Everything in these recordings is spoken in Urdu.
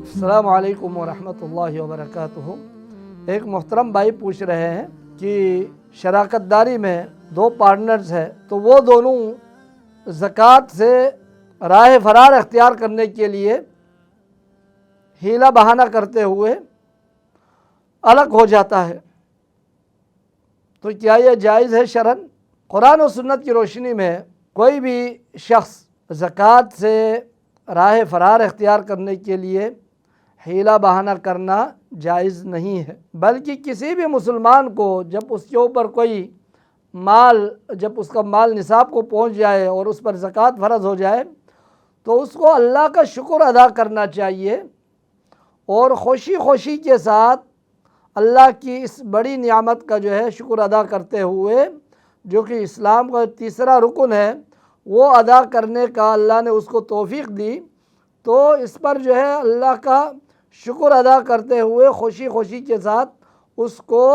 السلام علیکم ورحمۃ اللہ وبرکاتہ۔ ایک محترم بھائی پوچھ رہے ہیں کہ شراکت داری میں دو پارٹنرز ہیں تو وہ دونوں زکوٰۃ سے راہ فرار اختیار کرنے کے لیے حیلہ بہانہ کرتے ہوئے الگ ہو جاتا ہے، تو کیا یہ جائز ہے شرعاً؟ قرآن و سنت کی روشنی میں کوئی بھی شخص زکوٰۃ سے راہ فرار اختیار کرنے کے لیے حیلہ بہانہ کرنا جائز نہیں ہے، بلکہ کسی بھی مسلمان کو جب اس کے اوپر کوئی جب اس کا مال نصاب کو پہنچ جائے اور اس پر زکوٰۃ فرض ہو جائے تو اس کو اللہ کا شکر ادا کرنا چاہیے اور خوشی خوشی کے ساتھ اللہ کی اس بڑی نعمت کا جو ہے شکر ادا کرتے ہوئے، جو کہ اسلام کا تیسرا رکن ہے، وہ ادا کرنے کا اللہ نے اس کو توفیق دی، تو اس پر جو ہے اللہ کا شکر ادا کرتے ہوئے خوشی خوشی کے ساتھ اس کو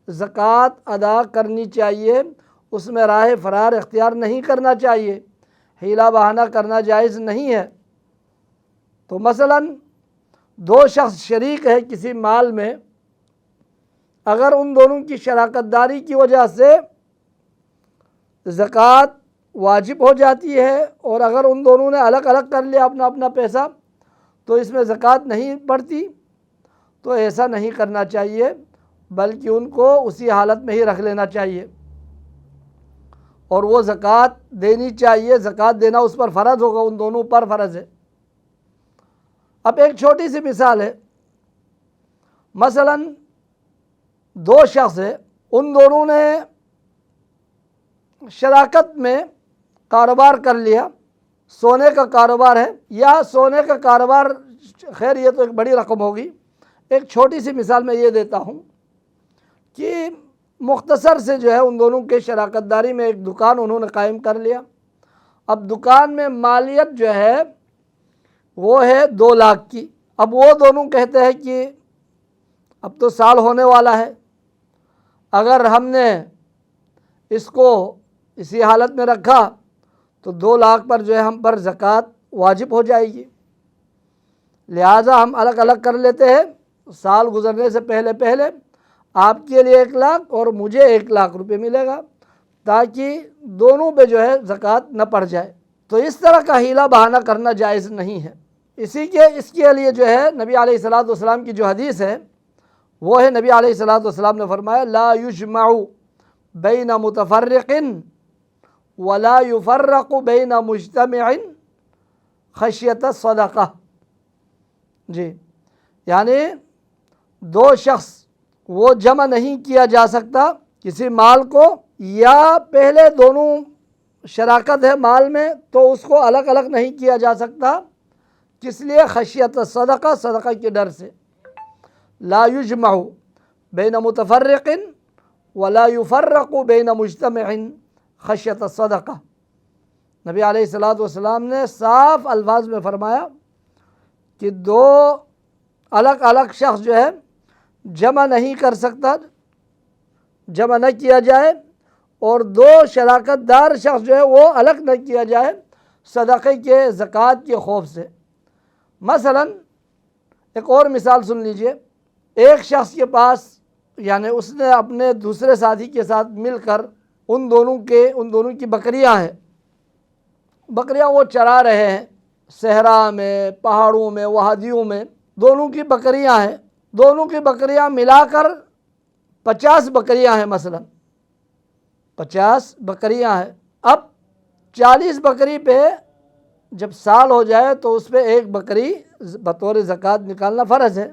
زکوٰۃ ادا کرنی چاہیے، اس میں راہ فرار اختیار نہیں کرنا چاہیے، حیلہ بہانہ کرنا جائز نہیں ہے۔ تو مثلاً دو شخص شریک ہے کسی مال میں، اگر ان دونوں کی شراکت داری کی وجہ سے زکوٰۃ واجب ہو جاتی ہے اور اگر ان دونوں نے الگ الگ کر لیا اپنا اپنا پیسہ تو اس میں زکوٰۃ نہیں پڑتی، تو ایسا نہیں کرنا چاہیے، بلکہ ان کو اسی حالت میں ہی رکھ لینا چاہیے اور وہ زکوٰۃ دینی چاہیے، زکوٰۃ دینا اس پر فرض ہوگا، ان دونوں پر فرض ہے۔ اب ایک چھوٹی سی مثال ہے، مثلاً دو شخص ہے، ان دونوں نے شراکت میں کاروبار کر لیا، سونے کا کاروبار ہے یا سونے کا کاروبار، خیر یہ تو ایک بڑی رقم ہوگی، ایک چھوٹی سی مثال میں یہ دیتا ہوں کہ مختصر سے جو ہے ان دونوں کے شراکت داری میں ایک دکان انہوں نے قائم کر لیا۔ اب دکان میں مالیت جو ہے وہ ہے 2 لاکھ کی۔ اب وہ دونوں کہتے ہیں کہ اب تو سال ہونے والا ہے، اگر ہم نے اس کو اسی حالت میں رکھا تو 2 لاکھ پر جو ہے ہم پر زکوٰۃ واجب ہو جائے گی، لہٰذا ہم الگ الگ کر لیتے ہیں، سال گزرنے سے پہلے آپ کے لیے 1 لاکھ اور مجھے 1 لاکھ روپے ملے گا، تاکہ دونوں پہ جو ہے زکوٰۃ نہ پڑ جائے۔ تو اس طرح کا حیلہ بہانہ کرنا جائز نہیں ہے۔ اس کے لیے جو ہے نبی علیہ الصلوۃ والسلام کی جو حدیث ہے وہ ہے، نبی علیہ الصلوۃ والسلام نے فرمایا لا یجمع بین متفرق ولا یفرق بین مجتمع خشیۃ الصدقہ۔ جی، یعنی دو شخص وہ جمع نہیں کیا جا سکتا کسی مال کو، یا پہلے دونوں شراکت ہے مال میں تو اس کو الگ الگ نہیں کیا جا سکتا، کس لیے؟ خشیۃ الصدقہ، صدقہ کے ڈر سے۔ لا یجمع بین متفرق ولا یفرق بین مجتمع خشیۃ الصدقہ۔ نبی علیہ الصلوۃ والسلام نے صاف الفاظ میں فرمایا کہ دو الگ الگ شخص جو ہے جمع نہیں کر سکتا، جمع نہ کیا جائے، اور دو شراکت دار شخص جو ہے وہ الگ نہ کیا جائے صدقے کے، زکوٰۃ کے خوف سے۔ مثلاً ایک اور مثال سن لیجئے، ایک شخص کے پاس، یعنی اس نے اپنے دوسرے ساتھی کے ساتھ مل کر ان دونوں کی بکریاں ہیں، بکریاں وہ چرا رہے ہیں صحرا میں، پہاڑوں میں، وادیوں میں، دونوں کی بکریاں ہیں، دونوں کی بکریاں ملا کر 50 بکریاں ہیں، مثلاً 50 بکریاں ہیں۔ اب 40 بکری پہ جب سال ہو جائے تو اس پہ 1 بکری بطور زکوٰۃ نکالنا فرض ہے۔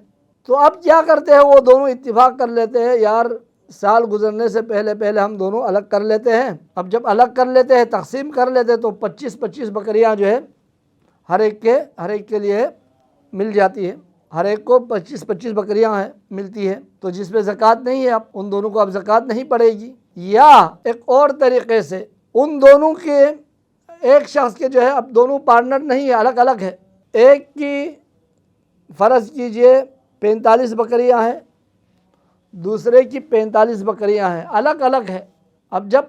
تو اب کیا کرتے ہیں، وہ دونوں اتفاق کر لیتے ہیں، یار سال گزرنے سے پہلے ہم دونوں الگ کر لیتے ہیں۔ اب جب الگ کر لیتے ہیں، تقسیم کر لیتے ہیں، تو 25 بکریاں جو ہے ہر ایک کے لیے مل جاتی ہے، ہر ایک کو 25 بکریاں ہیں ملتی ہے، تو جس پہ زکوٰۃ نہیں ہے اب ان دونوں کو اب زکوٰۃ نہیں پڑے گی۔ یا ایک اور طریقے سے ان دونوں کے، ایک شخص کے جو ہے اب دونوں پارٹنر نہیں ہے، الگ الگ ہے، ایک کی فرض کیجئے 45 بکریاں ہیں، دوسرے کی 45 بکریاں ہیں، الگ الگ ہے۔ اب جب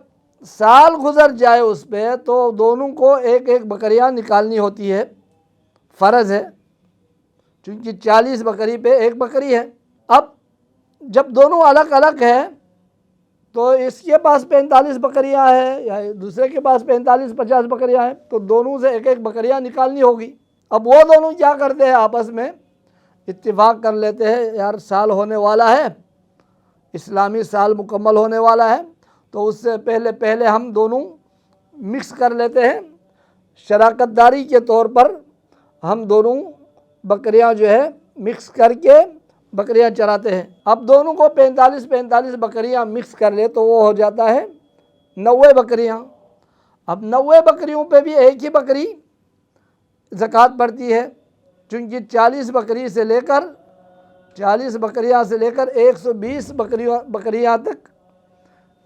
سال گزر جائے اس پہ تو دونوں کو ایک ایک بکریاں نکالنی ہوتی ہے، فرض ہے، چونکہ 40 بکری پہ ایک بکری ہے۔ اب جب دونوں الگ الگ ہیں تو اس کے پاس 45 بکریاں ہیں یا دوسرے کے پاس 45-50 بکریاں ہیں، تو دونوں سے ایک ایک بکریاں نکالنی ہوگی۔ اب وہ دونوں کیا کرتے ہیں، آپس میں اتفاق کر لیتے ہیں، یار سال ہونے والا ہے، اسلامی سال مکمل ہونے والا ہے، تو اس سے پہلے ہم دونوں مکس کر لیتے ہیں، شراکت داری کے طور پر ہم دونوں بکریاں جو ہے مکس کر کے بکریاں چراتے ہیں۔ اب دونوں کو 45 بکریاں مکس کر لے تو وہ ہو جاتا ہے 90 بکریاں۔ اب 90 بکریوں پہ بھی ایک ہی بکری زکوٰۃ پڑتی ہے، چونکہ 40 بکریاں سے لے کر 120 بکریاں تک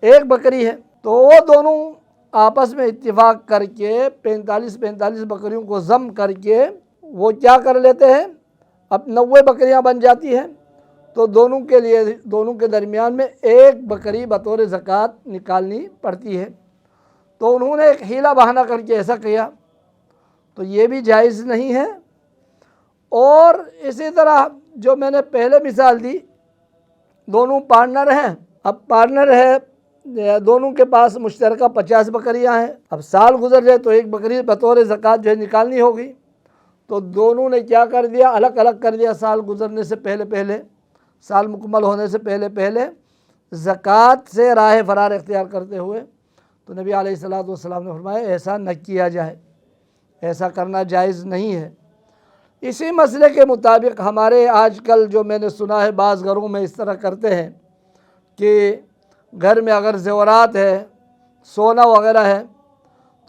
ایک بکری ہے، تو وہ دونوں آپس میں اتفاق کر کے 45 بکریوں کو ضم کر کے وہ کیا کر لیتے ہیں، اب 90 بکریاں بن جاتی ہیں، تو دونوں کے درمیان میں ایک بکری بطور زکوٰۃ نکالنی پڑتی ہے۔ تو انہوں نے ایک حیلہ بہانہ کر کے ایسا کیا، تو یہ بھی جائز نہیں ہے۔ اور اسی طرح جو میں نے پہلے مثال دی، دونوں پارٹنر ہیں، اب پارٹنر ہے، دونوں کے پاس مشترکہ 50 بکریاں ہیں، اب سال گزر جائے تو ایک بکری بطور زکوٰۃ جو ہے نکالنی ہوگی، تو دونوں نے کیا کر دیا، الگ الگ کر دیا، سال گزرنے سے پہلے سال مکمل ہونے سے پہلے زکوٰۃ سے راہ فرار اختیار کرتے ہوئے۔ تو نبی علیہ الصلوۃ والسلام نے فرمایا ایسا نہ کیا جائے، ایسا کرنا جائز نہیں ہے۔ اسی مسئلے کے مطابق ہمارے آج کل جو میں نے سنا ہے بعض گھروں میں اس طرح کرتے ہیں کہ گھر میں اگر زیورات ہے، سونا وغیرہ ہے،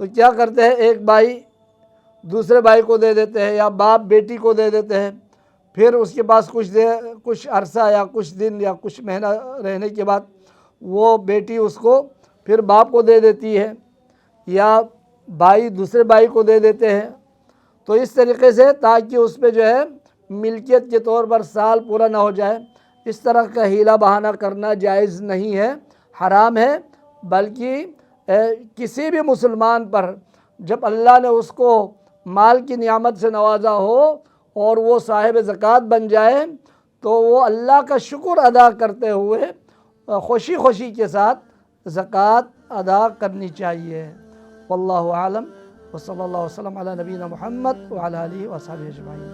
تو کیا کرتے ہیں، ایک بھائی دوسرے بھائی کو دے دیتے ہیں یا باپ بیٹی کو دے دیتے ہیں، پھر اس کے پاس کچھ عرصہ یا کچھ دن یا کچھ مہینہ رہنے کے بعد وہ بیٹی اس کو پھر باپ کو دے دیتی ہے یا بھائی دوسرے بھائی کو دے دیتے ہیں، تو اس طریقے سے تاکہ اس پہ جو ہے ملکیت کے طور پر سال پورا نہ ہو جائے، اس طرح کا حیلہ بہانہ کرنا جائز نہیں ہے، حرام ہے۔ بلکہ کسی بھی مسلمان پر جب اللہ نے اس کو مال کی نعمت سے نوازا ہو اور وہ صاحب زکوٰۃ بن جائے تو وہ اللہ کا شکر ادا کرتے ہوئے خوشی کے ساتھ زکوٰۃ ادا کرنی چاہیے۔ واللہ اعلم، وصلی اللہ وسلم علی نبینا محمد وعلی آلہ وصحبہ اجمعین۔